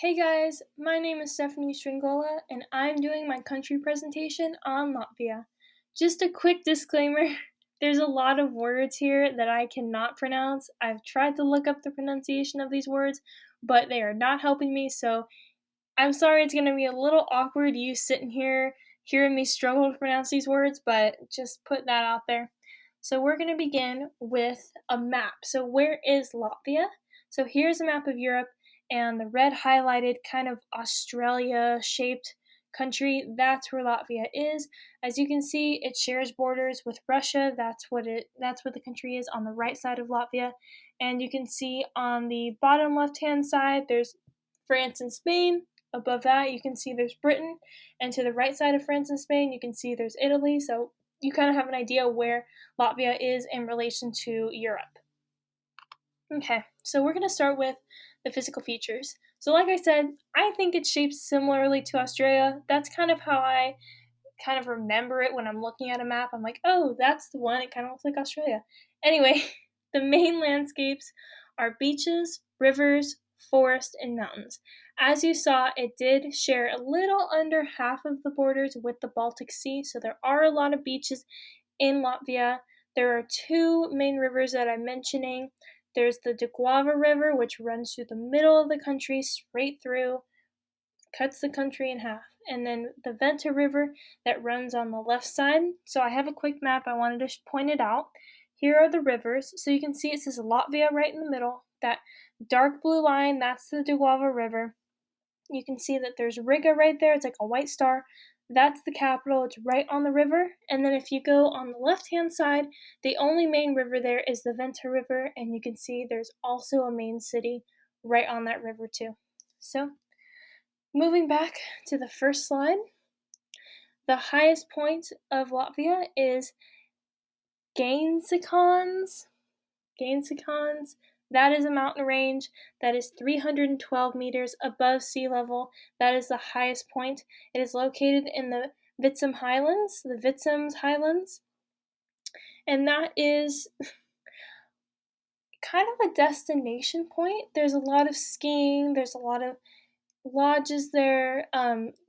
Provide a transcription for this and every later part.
Hey guys, my name is Stephanie Stringola and I'm doing my country presentation on Latvia. Just a quick disclaimer, there's a lot of words here that I cannot pronounce. I've tried to look up the pronunciation of these words, but they are not helping me, so I'm sorry it's going to be a little awkward you sitting here hearing me struggle to pronounce these words, but just put that out there. So we're going to begin with a map. So where is Latvia? So here's a map of Europe, and the red highlighted kind of Australia-shaped country, that's where Latvia is. As you can see, it shares borders with Russia. That's what the country is on the right side of Latvia. And you can see on the bottom left-hand side, there's France and Spain. Above that, you can see there's Britain, and to the right side of France and Spain, you can see there's Italy. So you kind of have an idea where Latvia is in relation to Europe. Okay, so we're going to start with the physical features. So like I said, I think it's shaped similarly to Australia. That's kind of how I kind of remember it when I'm looking at a map. I'm like, oh, that's the one. It kind of looks like Australia. Anyway, the main landscapes are beaches, rivers, forest, and mountains. As you saw, it did share a little under half of the borders with the Baltic Sea, so there are a lot of beaches in Latvia. There are two main rivers that I'm mentioning. There's the Daugava River, which runs through the middle of the country, straight through, cuts the country in half. And then the Venta River that runs on the left side. So I have a quick map. I wanted to point it out. Here are the rivers. So you can see it says Latvia right in the middle. That dark blue line, that's the Daugava River. You can see that there's Riga right there. It's like a white star. That's the capital. It's right on the river. And then if you go on the left-hand side, the only main river there is the Venta River. And you can see there's also a main city right on that river too. So moving back to the first slide, the highest point of Latvia is Gainsakons. That is a mountain range that is 312 meters above sea level. That is the highest point. It is located in the Vitsum Highlands, and that is kind of a destination point. There's a lot of skiing, there's a lot of lodges there.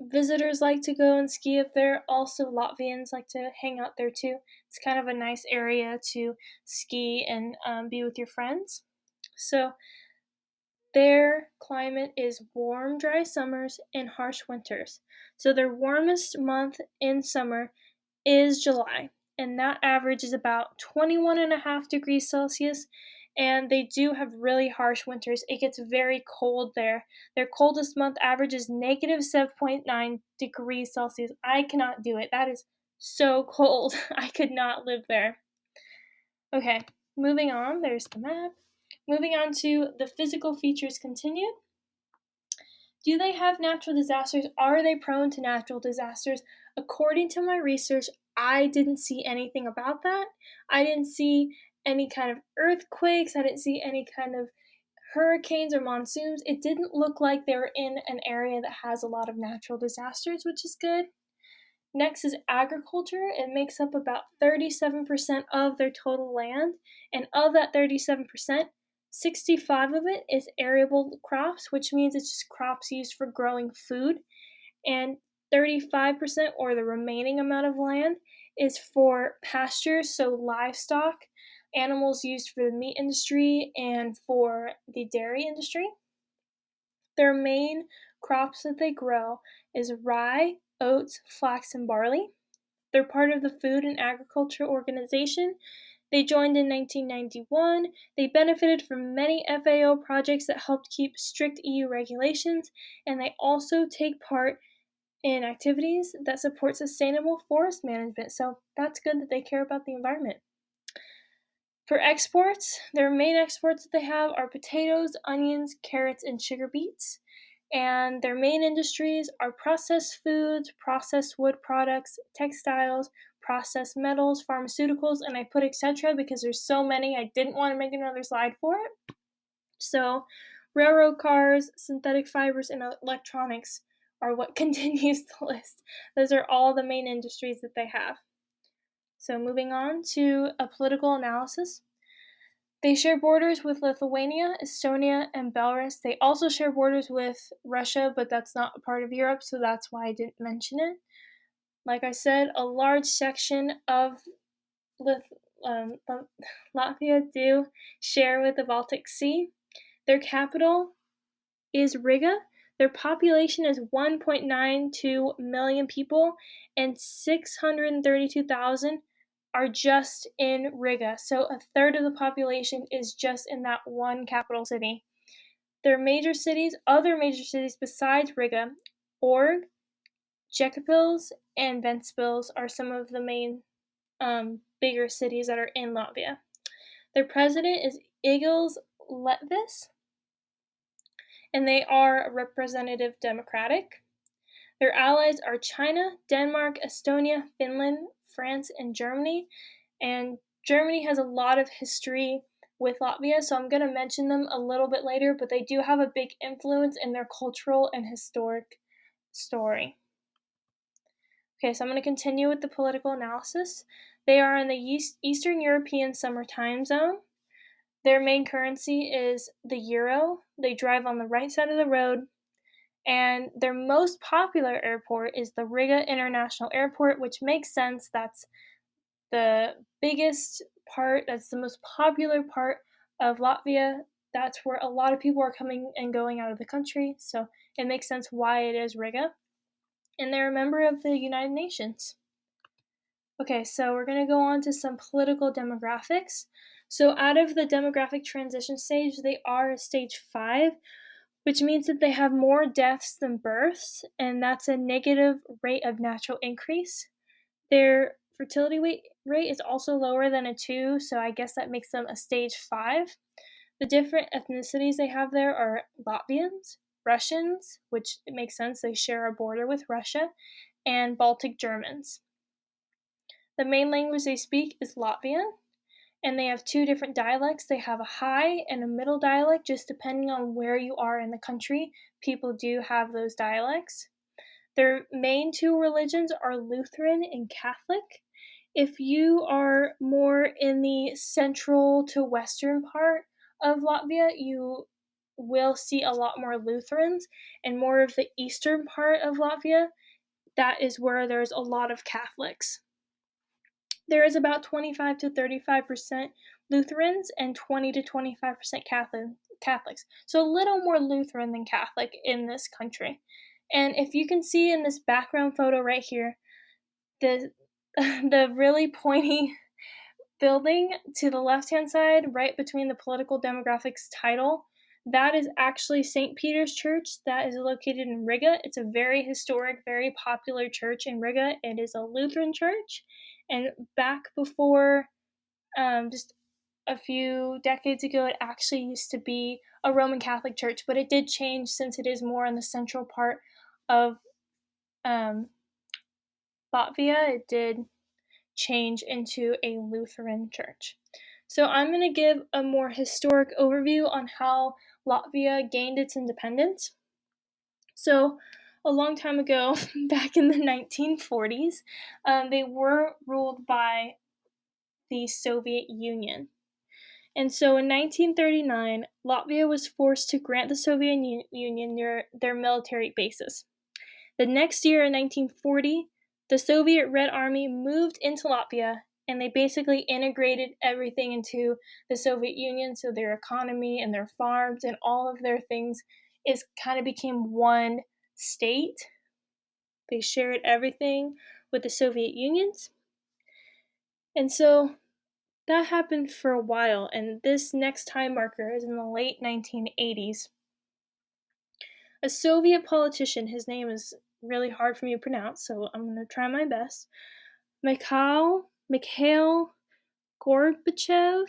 Visitors like to go and ski up there. Also, Latvians like to hang out there too. It's kind of a nice area to ski and be with your friends. So their climate is warm, dry summers and harsh winters. So their warmest month in summer is July, and that average is about 21.5 degrees Celsius. And they do have really harsh winters. It gets very cold there. Their coldest month average is negative 7.9 degrees Celsius. I cannot do it. That is so cold. I could not live there. Okay, moving on. There's the map. Moving on to the physical features continued. Do they have natural disasters? Are they prone to natural disasters? According to my research, I didn't see anything about that. I didn't see any kind of earthquakes. I didn't see any kind of hurricanes or monsoons. It didn't look like they were in an area that has a lot of natural disasters, which is good. Next is agriculture. It makes up about 37% of their total land, and of that 37%, 65 of it is arable crops, which means it's just crops used for growing food, and 35%, or the remaining amount of land, is for pastures, so livestock, animals used for the meat industry and for the dairy industry. Their main crops that they grow is rye, oats, flax, and barley. They're part of the Food and Agriculture Organization. They joined in 1991. They benefited from many FAO projects that helped keep strict EU regulations, and they also take part in activities that support sustainable forest management. So that's good that they care about the environment. For exports, their main exports that they have are potatoes, onions, carrots, and sugar beets. And their main industries are processed foods, processed wood products, textiles, processed metals, pharmaceuticals, and I put etc. because there's so many, I didn't want to make another slide for it. So railroad cars, synthetic fibers, and electronics are what continues the list. Those are all the main industries that they have. So moving on to a political analysis. They share borders with Lithuania, Estonia, and Belarus. They also share borders with Russia, but that's not a part of Europe, so that's why I didn't mention it. Like I said, a large section of Lith- Latvia do share with the Baltic Sea. Their capital is Riga. Their population is 1.92 million people, and 632,000 are just in Riga. So a third of the population is just in that one capital city. Their other major cities besides Riga, Org, Jekapils, and Ventspils are some of the main bigger cities that are in Latvia. Their president is Egils Letvis, and they are representative democratic. Their allies are China, Denmark, Estonia, Finland, France, and Germany. And Germany has a lot of history with Latvia, so I'm going to mention them a little bit later, but they do have a big influence in their cultural and historic story. Okay, so I'm going to continue with the political analysis. They are in the Eastern European Summer Time Zone. Their main currency is the euro. They drive on the right side of the road. And their most popular airport is the Riga International Airport, which makes sense. That's the biggest part, that's the most popular part of Latvia. That's where a lot of people are coming and going out of the country. So it makes sense why it is Riga. And they're a member of the United Nations. Okay, so we're going to go on to some political demographics. So out of the demographic transition stage, they are a stage 5, which means that they have more deaths than births, and that's a negative rate of natural increase. Their fertility rate is also lower than a 2, so I guess that makes them a stage 5. The different ethnicities they have there are Latvians, Russians, which it makes sense, they share a border with Russia, and Baltic Germans. The main language they speak is Latvian, and they have 2 different dialects. They have a high and a middle dialect, just depending on where you are in the country. People do have those dialects. Their main 2 religions are Lutheran and Catholic. If you are more in the central to western part of Latvia, you will see a lot more Lutherans, and more of the eastern part of Latvia, that is where there's a lot of Catholics. There is about 25 to 35% Lutherans and 20 to 25% Catholics. So a little more Lutheran than Catholic in this country. And if you can see in this background photo right here, the really pointy building to the left-hand side, right between the political demographics title, that is actually St. Peter's Church. That is located in Riga. It's a very historic, very popular church in Riga. It is a Lutheran church. And back before, just a few decades ago, it actually used to be a Roman Catholic church, but it did change since it is more in the central part of Latvia. It did change into a Lutheran church. So I'm going to give a more historic overview on how Latvia gained its independence. So a long time ago, back in the 1940s, they were ruled by the Soviet Union. And so in 1939, Latvia was forced to grant the Soviet Union their military bases. The next year, in 1940, the Soviet Red Army moved into Latvia, and they basically integrated everything into the Soviet Union, so their economy and their farms and all of their things kind of became one state. They shared everything with the Soviet Unions. And so that happened for a while, and this next time marker is in the late 1980s. A Soviet politician, his name is really hard for me to pronounce, so I'm going to try my best. Mikhail Gorbachev.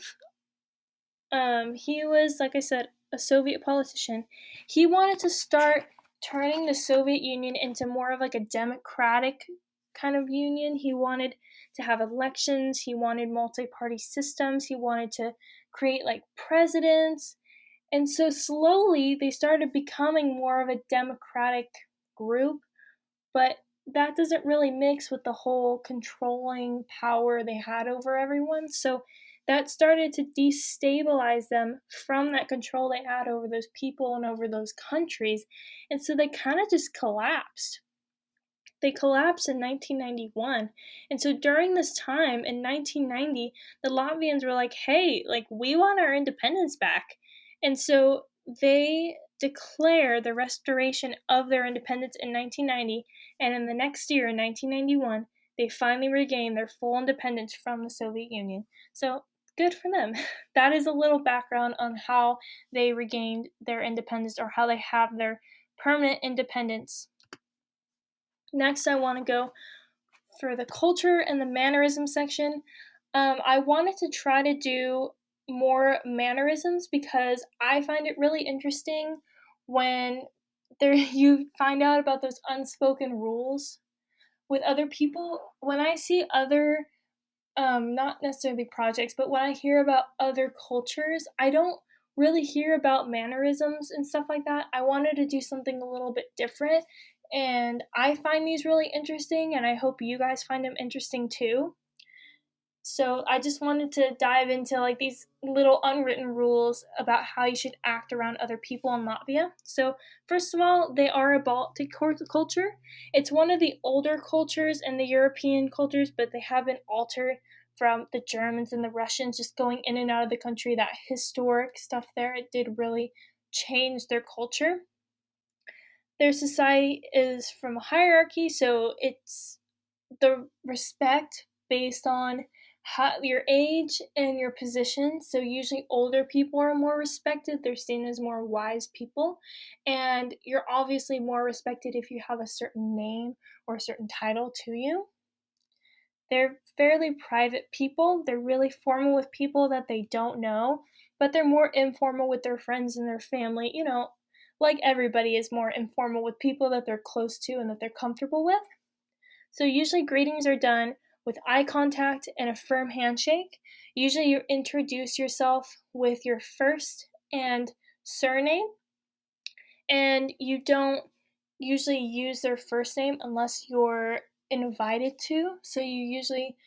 He was, like I said, a Soviet politician. He wanted to start turning the Soviet Union into more of like a democratic kind of union. He wanted to have elections. He wanted multi-party systems. He wanted to create like presidents. And so slowly they started becoming more of a democratic group, but that doesn't really mix with the whole controlling power they had over everyone. So that started to destabilize them from that control they had over those people and over those countries. And so they kind of just collapsed. They collapsed in 1991. And so during this time in 1990, the Latvians were like, hey, like, we want our independence back. And so they declare the restoration of their independence in 1990. And in the next year, in 1991, they finally regained their full independence from the Soviet Union. So good for them. That is a little background on how they regained their independence, or how they have their permanent independence. Next, I want to go for the culture and the mannerism section. I wanted to try to do more mannerisms because I find it really interesting when you find out about those unspoken rules with other people. When I see other, not necessarily projects, but when I hear about other cultures, I don't really hear about mannerisms and stuff like that. I wanted to do something a little bit different, and I find these really interesting, and I hope you guys find them interesting too. So I just wanted to dive into like these little unwritten rules about how you should act around other people in Latvia. So first of all, they are a Baltic culture. It's one of the older cultures in the European cultures, but they have been altered from the Germans and the Russians just going in and out of the country. That historic stuff there, it did really change their culture. Their society is from a hierarchy, so it's the respect based on your age and your position. So usually older people are more respected. They're seen as more wise people. And you're obviously more respected if you have a certain name or a certain title to you. They're fairly private people. They're really formal with people that they don't know, but they're more informal with their friends and their family. Like everybody is more informal with people that they're close to and that they're comfortable with. So usually greetings are done with eye contact and a firm handshake. Usually you introduce yourself with your first and surname, and you don't usually use their first name unless you're invited to. So you usually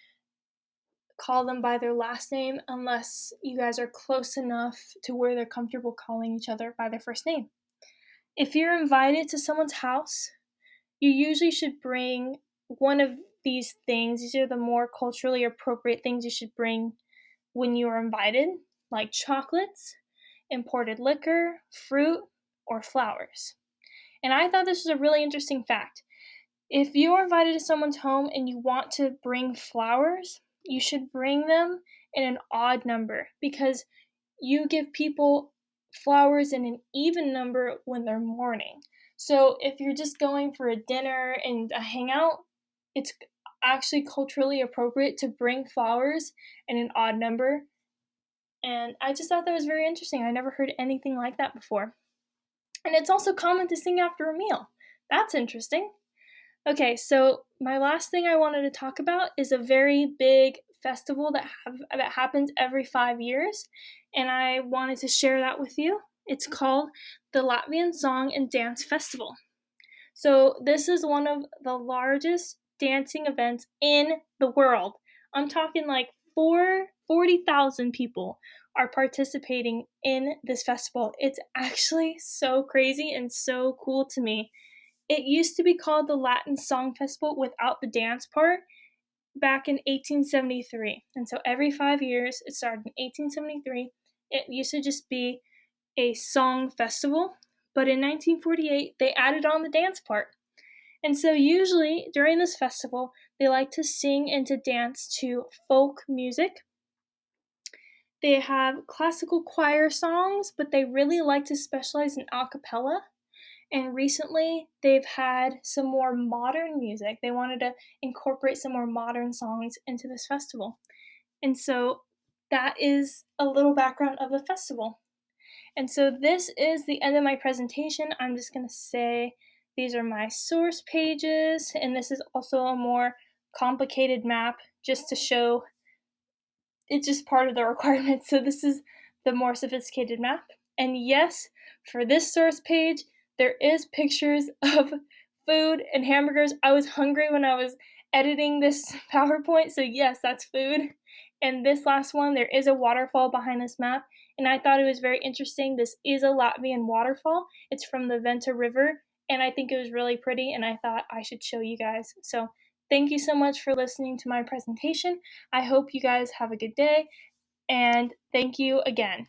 call them by their last name unless you guys are close enough to where they're comfortable calling each other by their first name. If you're invited to someone's house, you usually should bring one of these things. These are the more culturally appropriate things you should bring when you are invited, like chocolates, imported liquor, fruit, or flowers. And I thought this was a really interesting fact. If you are invited to someone's home and you want to bring flowers, you should bring them in an odd number, because you give people flowers in an even number when they're mourning. So if you're just going for a dinner and a hangout, it's actually culturally appropriate to bring flowers in an odd number. And I just thought that was very interesting. I never heard anything like that before. And it's also common to sing after a meal. That's interesting. Okay, so my last thing I wanted to talk about is a very big festival that happens every 5 years, and I wanted to share that with you. It's called the Latvian Song and Dance Festival. So this is one of the largest dancing events in the world. I'm talking like 40,000 people are participating in this festival. It's actually so crazy and so cool to me. It used to be called the Latin Song Festival without the dance part back in 1873. And so every 5 years, it started in 1873, it used to just be a song festival. But in 1948, they added on the dance part. And so usually during this festival, they like to sing and to dance to folk music. They have classical choir songs, but they really like to specialize in a cappella. And recently, they've had some more modern music. They wanted to incorporate some more modern songs into this festival. And so that is a little background of the festival. And so this is the end of my presentation. I'm just going to say these are my source pages, and this is also a more complicated map just to show it's just part of the requirements. So this is the more sophisticated map. And yes, for this source page, there is pictures of food and hamburgers. I was hungry when I was editing this PowerPoint, so yes, that's food. And this last one, there is a waterfall behind this map, and I thought it was very interesting. This is a Latvian waterfall. It's from the Venta River, and I think it was really pretty, and I thought I should show you guys. So thank you so much for listening to my presentation. I hope you guys have a good day, and thank you again.